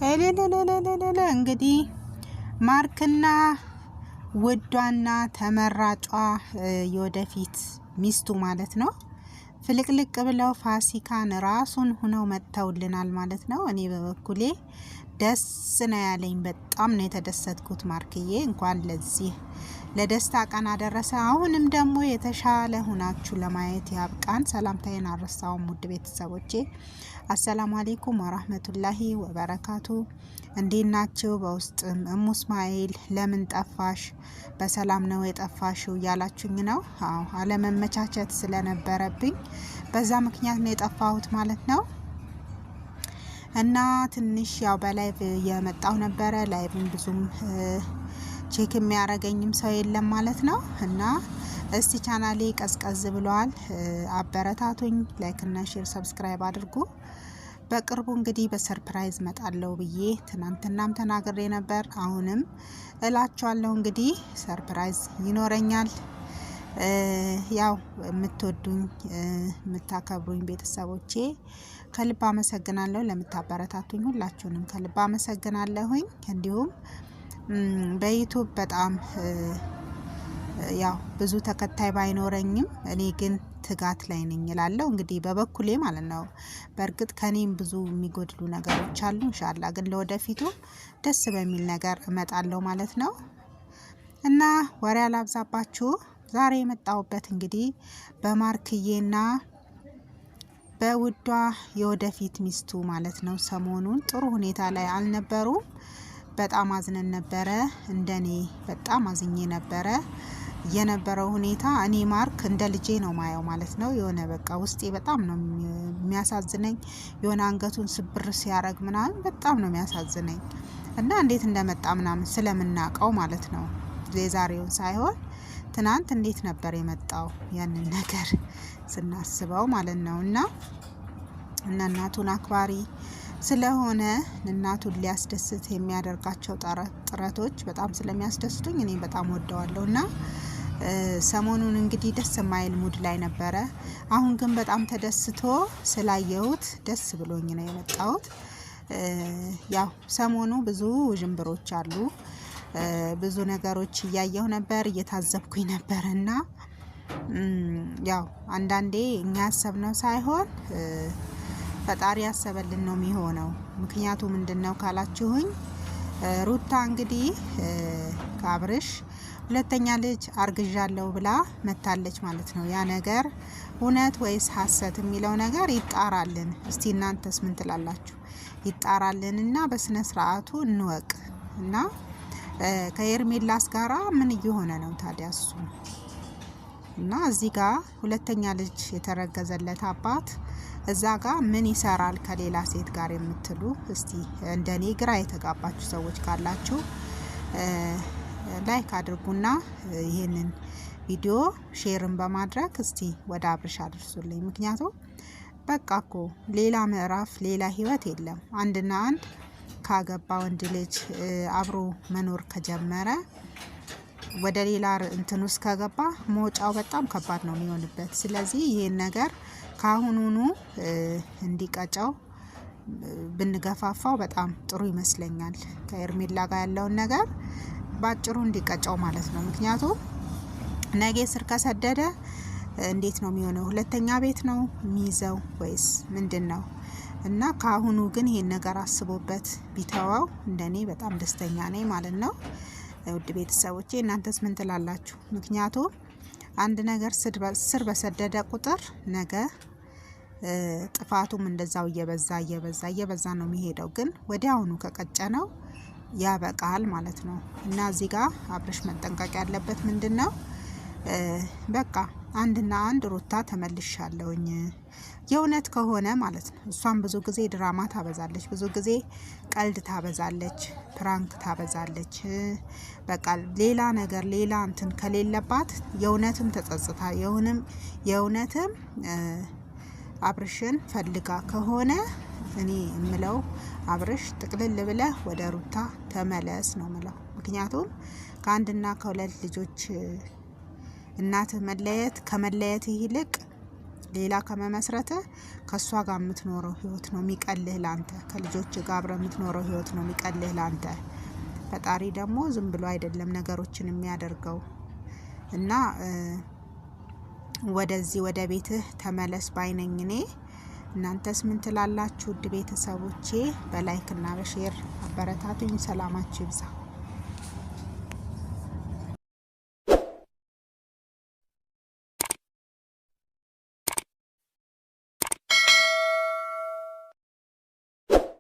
እለለለለለ እንግዲህ ማርክና ውዷና ተመራጯ የወደፊት ሚስቱ ማለት ነው ፍልቅልቅ ብለው ፋሲካን ራሱን ሆነው መጥተውልናል ማለት ነው። እኔ በበኩሌ ደስ ነው ያለኝ፣ በጣም ነው የተደሰትኩት። ማርክዬ እንኳን ለዚህ ለደስታ ቀን አደረሰ። አሁንም ደግሞ የተሻለ ሆናችሁ ለማየት ያብቃን። ሰላምታዬን አረሳውም ውድ ቤተሰቦቼ፣ አሰላሙ አለይኩም ወራህመቱላሂ ወበረካቱ። እንዴት ናችሁ? በውስጥ እሙ እስማኤል ለምን ጠፋሽ? በሰላም ነው የጠፋሽው እያላችሁኝ ነው። አዎ አለመመቻቸት ስለነበረብኝ በዛ ምክንያት ነው የጠፋሁት ማለት ነው። እና ትንሽ ያው በላይቭ የመጣው ነበረ። ላይቭን ብዙም ቼክ የሚያረገኝም ሰው የለም ማለት ነው። እና እስቲ ቻናሌ ቀዝቀዝ ብሏል፣ አበረታቱኝ። ላይክ እና ሼር ሰብስክራይብ አድርጉ። በቅርቡ እንግዲህ በሰርፕራይዝ መጣለው ብዬ ትናንትናም ተናግሬ ነበር። አሁንም እላችኋለሁ እንግዲህ ሰርፕራይዝ ይኖረኛል። ያው የምትወዱኝ የምታከብሩኝ ቤተሰቦቼ ከልብ አመሰግናለሁ። ለምታበረታቱኝ ሁላችሁንም ከልብ አመሰግናለሁኝ። እንዲሁም በዩቲዩብ በጣም ያው ብዙ ተከታይ ባይኖረኝም እኔ ግን ትጋት ላይ ነኝ እላለሁ። እንግዲህ በበኩሌ ማለት ነው። በእርግጥ ከኔም ብዙ የሚጎድሉ ነገሮች አሉ። ኢንሻአላህ ግን ለወደፊቱ ደስ በሚል ነገር እመጣለሁ ማለት ነው። እና ወሬ አላብዛባችሁ። ዛሬ የመጣሁበት እንግዲህ በማርክዬና በውዷ የወደፊት ሚስቱ ማለት ነው። ሰሞኑን ጥሩ ሁኔታ ላይ አልነበሩም። በጣም አዝነን ነበረ። እንደኔ በጣም አዝኜ ነበረ የነበረው ሁኔታ። እኔ ማርክ እንደ ልጄ ነው ማየው ማለት ነው። የሆነ በቃ ውስጤ በጣም ነው የሚያሳዝነኝ። የሆነ አንገቱን ስብር ሲያረግ ምናምን በጣም ነው የሚያሳዝነኝ። እና እንዴት እንደመጣ ምናምን ስለምናቀው ማለት ነው። የዛሬውን ሳይሆን ትናንት እንዴት ነበር የመጣው ያንን ነገር ስናስበው ማለት ነው። እና እናቱን አክባሪ ስለሆነ እናቱን ሊያስደስት የሚያደርጋቸው ጥረቶች በጣም ስለሚያስደስቱኝ እኔ በጣም ወደዋለሁ። እና ሰሞኑን እንግዲህ ደስ የማይል ሙድ ላይ ነበረ። አሁን ግን በጣም ተደስቶ ስላየሁት ደስ ብሎኝ ነው የመጣሁት። ያው ሰሞኑ ብዙ ውዥንብሮች አሉ፣ ብዙ ነገሮች እያየሁ ነበር፣ እየታዘብኩኝ ነበር። እና ያው አንዳንዴ እኛ ያሰብነው ሳይሆን ፈጣሪ ያሰበልን ነው የሚሆነው። ምክንያቱ ምንድነው ካላችሁኝ ሩታ እንግዲህ ከአብርሽ ሁለተኛ ልጅ አርግዣለሁ ብላ መታለች ማለት ነው። ያ ነገር እውነት ወይስ ሐሰት የሚለው ነገር ይጣራልን። እስቲ እናንተስ ምን ትላላችሁ? ይጣራልንና በስነ ስርዓቱ እንወቅ። እና ከኤርሜላስ ጋራ ምን እየሆነ ነው ታዲያ እሱ? እና እዚህ ጋር ሁለተኛ ልጅ የተረገዘለት አባት እዛ ጋር ምን ይሰራል ከሌላ ሴት ጋር የምትሉ እስቲ እንደኔ ግራ የተጋባችሁ ሰዎች ካላችሁ ላይክ አድርጉና ይሄንን ቪዲዮ ሼርን በማድረግ እስቲ ወደ አብርሽ አድርሱልኝ። ምክንያቱም በቃ እኮ ሌላ ምዕራፍ ሌላ ህይወት የለም። አንድና አንድ ካገባ ወንድ ልጅ አብሮ መኖር ከጀመረ ወደ ሌላ እንትን ውስጥ ከገባ መውጫው በጣም ከባድ ነው የሚሆንበት። ስለዚህ ይሄን ነገር ካሁኑኑ እንዲቀጨው ብንገፋፋው በጣም ጥሩ ይመስለኛል። ከኤርሜላ ጋር ያለውን ነገር ባጭሩ እንዲቀጨው ማለት ነው። ምክንያቱም ነገ ስር ከሰደደ እንዴት ነው የሚሆነው? ሁለተኛ ቤት ነው የሚይዘው ወይስ ምንድነው? እና ካሁኑ ግን ይሄን ነገር አስቦበት ቢተዋው እንደኔ በጣም ደስተኛ ነኝ ማለት ነው። ውድ ቤተሰቦቼ እናንተስ ምን ትላላችሁ? ምክንያቱም አንድ ነገር ስር በሰደደ ቁጥር ነገ ጥፋቱም እንደዛው እየበዛ ነው የሚሄደው። ግን ወዲያውኑ ከቀጨነው ያበቃል ማለት ነው። እና እዚህ ጋር አብርሽ መጠንቀቅ ያለበት ምንድነው? በቃ አንድና አንድ ሩታ ተመልሻለሁኝ የእውነት ከሆነ ማለት ነው። እሷም ብዙ ጊዜ ድራማ ታበዛለች፣ ብዙ ጊዜ ቀልድ ታበዛለች፣ ፕራንክ ታበዛለች። በቃ ሌላ ነገር ሌላ እንትን ከሌለባት የእውነትም ተጸጽታ የእውነትም አብርሽን ፈልጋ ከሆነ እኔ እምለው አብርሽ ጥቅልል ብለህ ወደ ሩታ ተመለስ ነው ምለው። ምክንያቱም ከአንድና ከሁለት ልጆች እናት መለየት ከመለየት ይልቅ ሌላ ከመመስረት ከሷ ጋር የምትኖረው ህይወት ነው የሚቀልህ ላንተ። ከልጆች ጋር አብረህ የምትኖረው ህይወት ነው የሚቀልህ ላንተ። ፈጣሪ ደግሞ ዝም ብሎ አይደለም ነገሮችን የሚያደርገው እና ወደዚህ ወደ ቤትህ ተመለስ ባይነኝ እኔ። እናንተስ ምን ትላላችሁ? ውድ ቤተሰቦቼ በላይክ እና በሼር አበረታቱኝ። ሰላማችሁ ይብዛ።